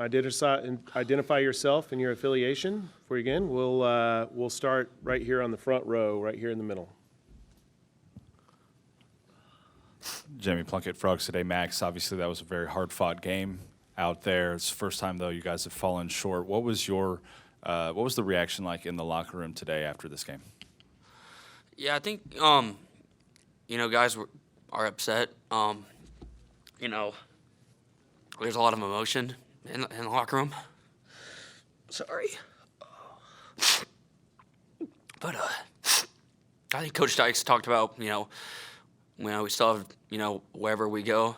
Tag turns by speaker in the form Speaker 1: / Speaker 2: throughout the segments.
Speaker 1: Identify yourself and your affiliation. Before you begin, we'll start right here on the front row, right here in the middle.
Speaker 2: Jamie Plunkett, Frogs Today. Max, obviously that was a very hard-fought game out there. It's the first time, though, you guys have fallen short. What was the reaction like in the locker room today after this game?
Speaker 3: Yeah, I think, guys are upset. There's a lot of emotion in the locker room. Sorry. But I think Coach Dykes talked about, we still have, wherever we go,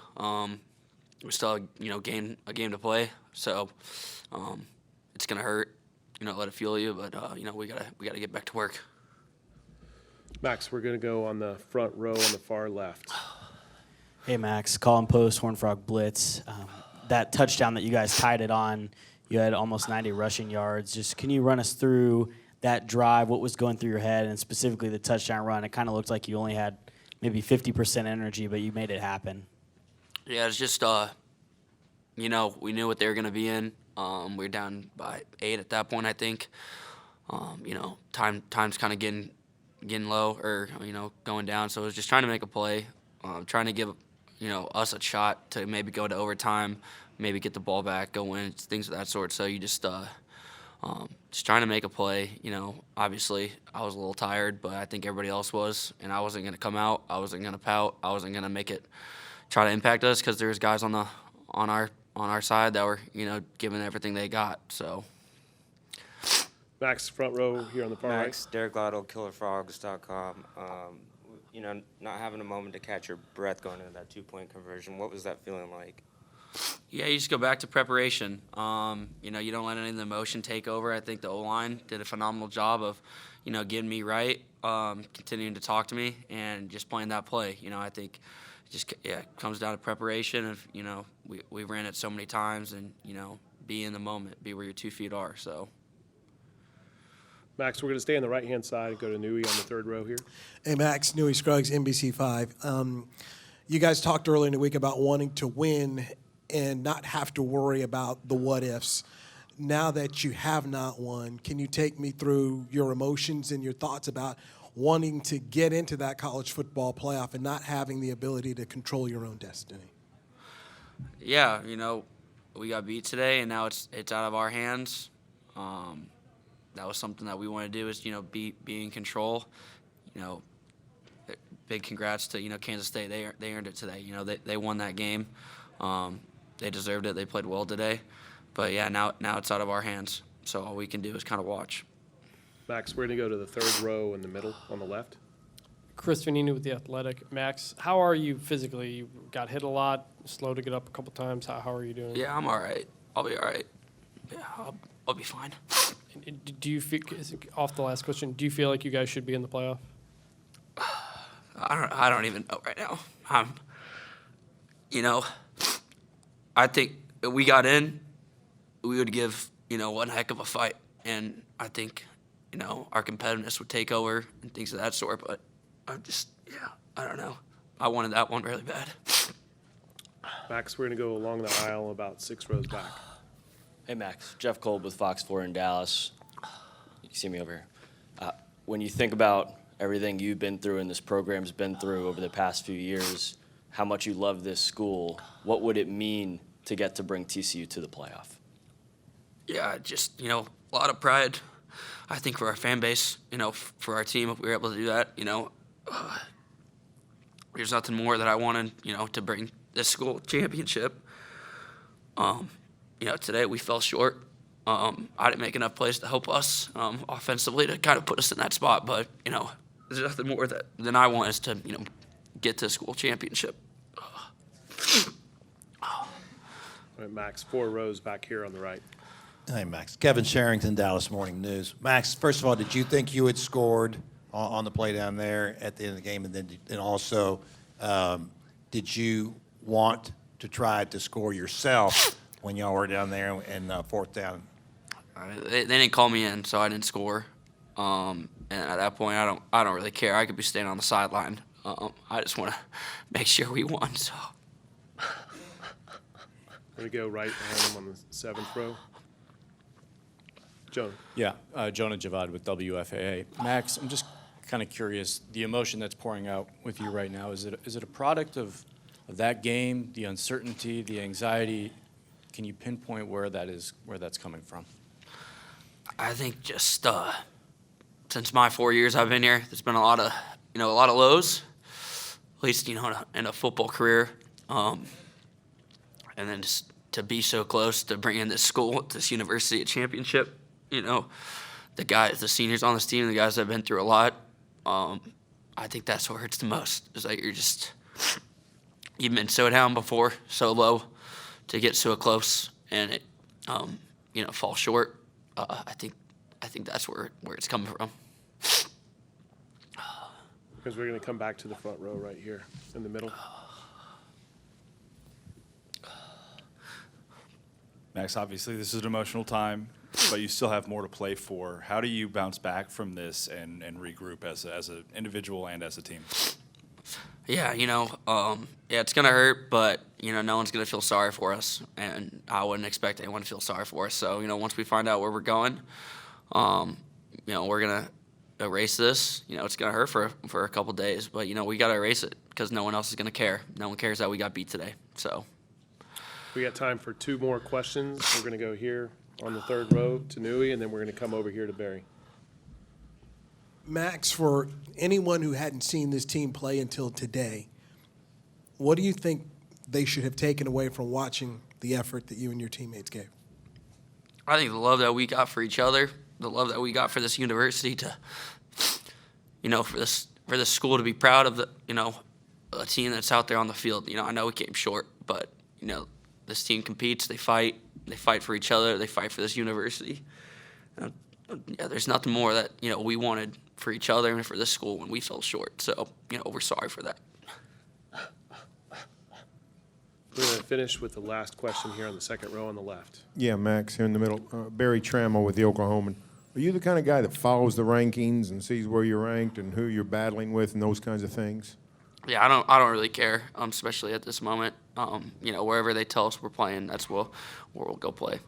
Speaker 3: we still have, a game to play. So it's going to hurt, let it fuel you. But, we gotta get back to work.
Speaker 1: Max, we're going to go on the front row on the far left.
Speaker 4: Hey, Max. Colin Post, Horned Frog Blitz. That touchdown that you guys tied it on, you had almost 90 rushing yards. Just can you run us through that drive, what was going through your head, and specifically the touchdown run? It kind of looked like you only had maybe 50% energy, but you made it happen.
Speaker 3: Yeah, it's just, we knew what they were going to be in. We were down by 8 at that point, I think. Time's kind of getting low or, going down. So it was just trying to make a play, trying to give, us a shot to maybe go to overtime, maybe get the ball back, go win, things of that sort. So you just trying to make a play. Obviously I was a little tired, but I think everybody else was, and I wasn't going to come out. I wasn't going to pout. I wasn't going to make it try to impact us because there's guys on our side that were, giving everything they got. So.
Speaker 1: Max, front row here on the far
Speaker 5: Max,
Speaker 1: right.
Speaker 5: Derek Lotto, KillerFrogs.com. Not having a moment to catch your breath going into that 2-point conversion. What was that feeling like?
Speaker 3: Yeah, you just go back to preparation. You don't let any of the emotion take over. I think the O-line did a phenomenal job of, getting me right, continuing to talk to me, and just playing that play. I think it comes down to preparation of, we ran it so many times and, be in the moment, be where your 2 feet are, so.
Speaker 1: Max, we're going to stay on the right-hand side and go to Newey on the third row here.
Speaker 6: Hey, Max, Newey Scruggs, NBC5. You guys talked earlier in the week about wanting to win and not have to worry about the what-ifs. Now that you have not won, can you take me through your emotions and your thoughts about wanting to get into that college football playoff and not having the ability to control your own destiny?
Speaker 3: Yeah, we got beat today, and now it's out of our hands. That was something that we wanted to do is, be in control. Big congrats to, Kansas State. They earned it today. They won that game. They deserved it. They played well today. But, yeah, now it's out of our hands. So all we can do is kind of watch.
Speaker 1: Max, we're going to go to the third row in the middle on the left.
Speaker 7: Chris Vanini with The Athletic. Max, how are you physically? You got hit a lot, slow to get up a couple times. How are you doing?
Speaker 3: Yeah, I'm all right. I'll be all right. Yeah, I'll be fine.
Speaker 7: Do you feel, off the last question, do you feel like you guys should be in the playoff?
Speaker 3: I don't even know right now. I think if we got in, we would give, one heck of a fight. And I think, our competitiveness would take over and things of that sort. But I don't know. I wanted that one really bad.
Speaker 1: Max, we're going to go along the aisle about 6 rows back.
Speaker 8: Hey, Max. Jeff Kolb with Fox 4 in Dallas. You see me over here. When you think about everything you've been through and this program's been through over the past few years, how much you love this school, what would it mean to get to bring TCU to the playoff? Yeah, just, a lot of pride, I think, for our fan base, for our team, if we were able to do that, there's nothing more that I wanted, to bring this school championship. Today we fell short. I didn't make enough plays to help us offensively to kind of put us in that spot. But, there's nothing more than I want is to, get to school championship.
Speaker 1: All right, Max, 4 rows back here on the right.
Speaker 9: Hey, Max. Kevin Sherrington, Dallas Morning News. Max, first of all, did you think you had scored on the play down there at the end of the game? And also, did you want to try to score yourself when y'all were down there and 4th down?
Speaker 3: They didn't call me in, so I didn't score. And at that point, I don't really care. I could be staying on the sideline. I just want to make sure we won. So
Speaker 1: Going to go right behind him on the 7th row. Jonah.
Speaker 10: Yeah, Jonah Javad with WFAA. Max, I'm just kind of curious, the emotion that's pouring out with you right now, is it a product of that game, the uncertainty, the anxiety? Can you pinpoint where that's coming from?
Speaker 3: I think just since my 4 years I've been here, there's been a lot of lows, at least in a football career, and then just to be so close to bringing this school, this university, a championship. The seniors on this team, the guys that have been through a lot. I think that's what hurts the most. Is like you've been so down before, so low, to get so close and it, fall short. I think that's where it's coming from.
Speaker 1: Because we're going to come back to the front row right here in the middle.
Speaker 2: Max, obviously this is an emotional time, but you still have more to play for. How do you bounce back from this and regroup as an individual and as a team?
Speaker 3: Yeah, it's going to hurt, but, no one's going to feel sorry for us, and I wouldn't expect anyone to feel sorry for us. So, once we find out where we're going, we're going to erase this. It's going to hurt for a couple days, but, we got to erase it because no one else is going to care. No one cares that we got beat today, so.
Speaker 1: We got time for 2 more questions. We're going to go here on the 3rd row to Nui, and then we're going to come over here to Barry.
Speaker 6: Max, for anyone who hadn't seen this team play until today, what do you think they should have taken away from watching the effort that you and your teammates gave?
Speaker 3: I think the love that we got for each other, the love that we got for this university to, for this school to be proud of a team that's out there on the field. I know we came short, but, this team competes, they fight for each other, they fight for this university. There's nothing more that, we wanted for each other and for this school when we fell short. So, we're sorry for that.
Speaker 1: We're going to finish with the last question here on the 2nd row on the left.
Speaker 11: Yeah, Max, here in the middle. Barry Trammell with the Oklahoman. Are you the kind of guy that follows the rankings and sees where you're ranked and who you're battling with and those kinds of things?
Speaker 3: Yeah, I don't really care, especially at this moment. Wherever they tell us we're playing, that's where we'll go play.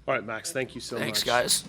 Speaker 1: All right, Max, thank you so much.
Speaker 3: Thanks, guys.